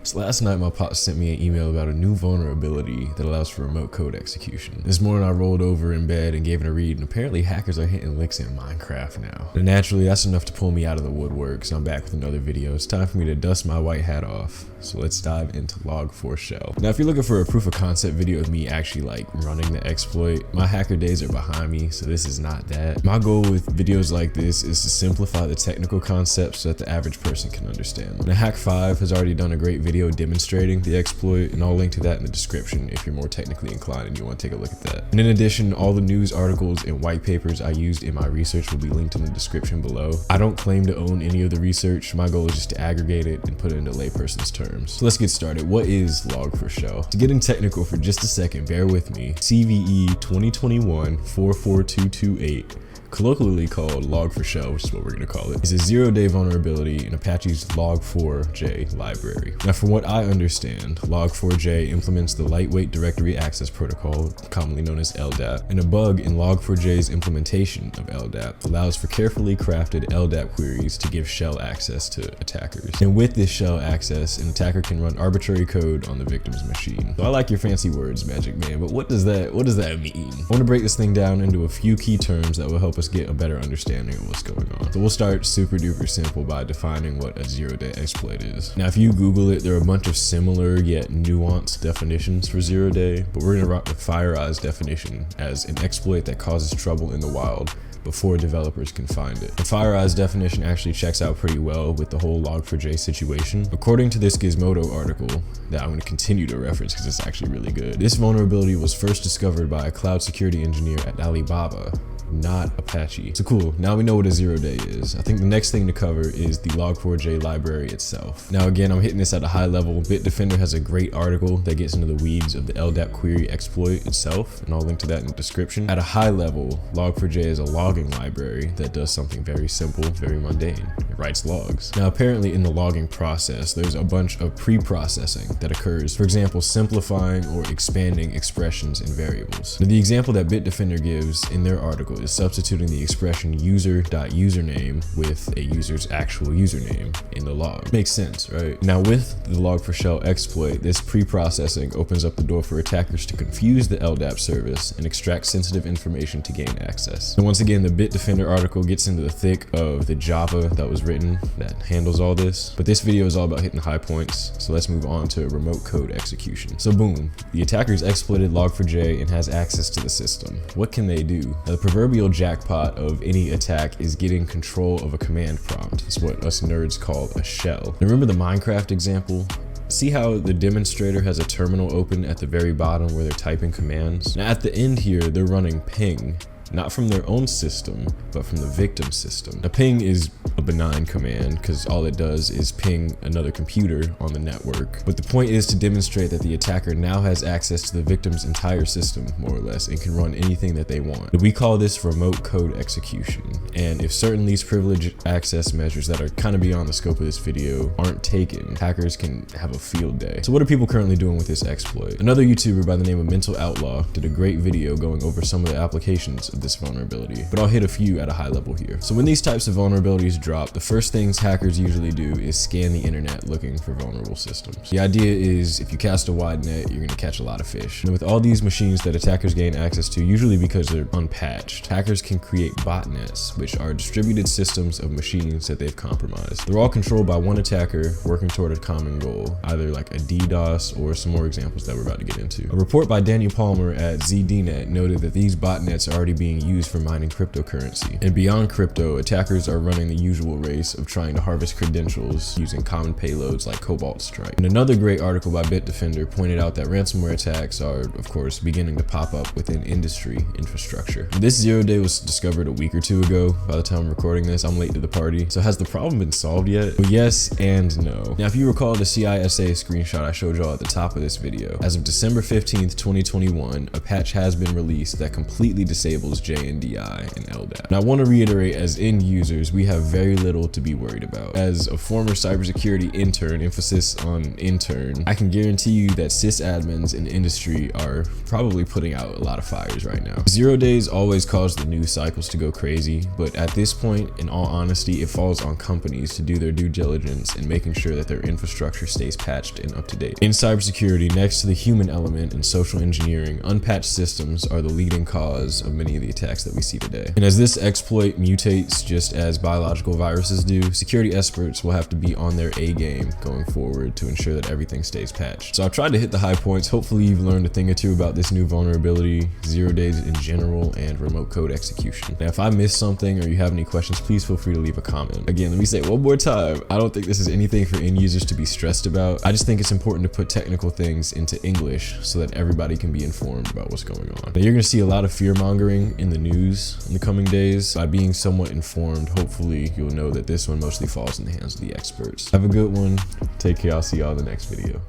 So last night my pops sent me an email about a new vulnerability that allows for remote code execution. This morning I rolled over in bed and gave it a read, and apparently hackers are hitting licks in Minecraft now. And naturally that's enough to pull me out of the woodwork, so I'm back with another video. It's time for me to dust my white hat off. So let's dive into log4j. Now if you're looking for a proof of concept video of me actually like running the exploit, my hacker days are behind me, so this is not that. My goal with videos like this is to simplify the technical concepts so that the average person can understand. Now Hack5 has already done a great video demonstrating the exploit, and I'll link to that in the description if you're more technically inclined and you want to take a look at that. And in addition, all the news articles and white papers I used in my research will be linked in the description below. I don't claim to own any of the research. My goal is just to aggregate it and put it into layperson's terms. So let's get started. What is log4j? To getting technical for just a second, bear with me. CVE 2021-44228, colloquially called log4j, which is what we're going to call it, is a zero-day vulnerability in Apache's log4j library. Now, from what I understand, log4j implements the lightweight directory access protocol, commonly known as LDAP, and a bug in log4j's implementation of LDAP allows for carefully crafted LDAP queries to give shell access to attackers. And with this shell access, an attacker can run arbitrary code on the victim's machine. So I like your fancy words, Magic Man, but what does that mean? I want to break this thing down into a few key terms that will help us get a better understanding of what's going on. So we'll start super duper simple by defining what a zero-day exploit is. Now if you Google it, there are a bunch of similar yet nuanced definitions for zero-day, but we're gonna rock the FireEye's definition as an exploit that causes trouble in the wild before developers can find it. And FireEye's definition actually checks out pretty well with the whole log4j situation. According to this Gizmodo article that I'm going to continue to reference because it's actually really good, this vulnerability was first discovered by a cloud security engineer at Alibaba, not Apache. So cool, now we know what a zero-day is. I think the next thing to cover is the log4j library itself. Now again, I'm hitting this at a high level. Bitdefender has a great article that gets into the weeds of the LDAP query exploit itself, and I'll link to that in the description. At a high level, log4j is a logging library that does something very simple, very mundane. It writes logs. Now apparently in the logging process, there's a bunch of pre-processing that occurs. For example, simplifying or expanding expressions and variables. Now, the example that Bitdefender gives in their article is substituting the expression user.username with a user's actual username in the log. Makes sense, right? Now with the log4j exploit, this pre-processing opens up the door for attackers to confuse the LDAP service and extract sensitive information to gain access. And once again, the Bitdefender article gets into the thick of the Java that was written that handles all this, but this video is all about hitting high points, so let's move on to remote code execution. So boom, the attackers exploited log4j and has access to the system. What can they do? Now, the proverbial jackpot of any attack is getting control of a command prompt. It's what us nerds call a shell. Now, remember the Minecraft example? See how the demonstrator has a terminal open at the very bottom where they're typing commands? Now at the end here, they're running ping, not from their own system, but from the victim system. Now ping is a benign command because all it does is ping another computer on the network. But the point is to demonstrate that the attacker now has access to the victim's entire system, more or less, and can run anything that they want. We call this remote code execution. And if certain least privilege access measures that are kind of beyond the scope of this video aren't taken, hackers can have a field day. So what are people currently doing with this exploit? Another YouTuber by the name of Mental Outlaw did a great video going over some of the applications of this vulnerability, but I'll hit a few at a high level here. So when these types of vulnerabilities drop, the first things hackers usually do is scan the internet looking for vulnerable systems. The idea is if you cast a wide net, you're going to catch a lot of fish. And with all these machines that attackers gain access to, usually because they're unpatched, hackers can create botnets, which are distributed systems of machines that they've compromised. They're all controlled by one attacker working toward a common goal, either like a DDoS or some more examples that we're about to get into. A report by Daniel Palmer at ZDNet noted that these botnets are already being used for mining cryptocurrency. And beyond crypto, attackers are running the usual race of trying to harvest credentials using common payloads like Cobalt Strike. And another great article by Bitdefender pointed out that ransomware attacks are, of course, beginning to pop up within industry infrastructure. This zero-day was discovered a week or two ago. By the time I'm recording this, I'm late to the party. So has the problem been solved yet? Well, yes and no. Now, if you recall the CISA screenshot I showed y'all at the top of this video, as of December 15th, 2021, a patch has been released that completely disables equals JNDI and LDAP. And I want to reiterate, as end users, we have very little to be worried about. As a former cybersecurity intern, emphasis on intern, I can guarantee you that sysadmins in the industry are probably putting out a lot of fires right now. 0 days always cause the news cycles to go crazy, but at this point, in all honesty, it falls on companies to do their due diligence in making sure that their infrastructure stays patched and up to date. In cybersecurity, next to the human element and social engineering, unpatched systems are the leading cause of many of the attacks that we see today. And as this exploit mutates just as biological viruses do, security experts will have to be on their A game going forward to ensure that everything stays patched. So I've tried to hit the high points. Hopefully you've learned a thing or two about this new vulnerability, 0 days in general, and remote code execution. Now, if I missed something or you have any questions, please feel free to leave a comment. Again, let me say it one more time. I don't think this is anything for end users to be stressed about. I just think it's important to put technical things into English so that everybody can be informed about what's going on. Now, you're going to see a lot of fear mongering in the news in the coming days. By being somewhat informed, hopefully you'll know that this one mostly falls in the hands of the experts. Have a good one. Take care. I'll see y'all in the next video.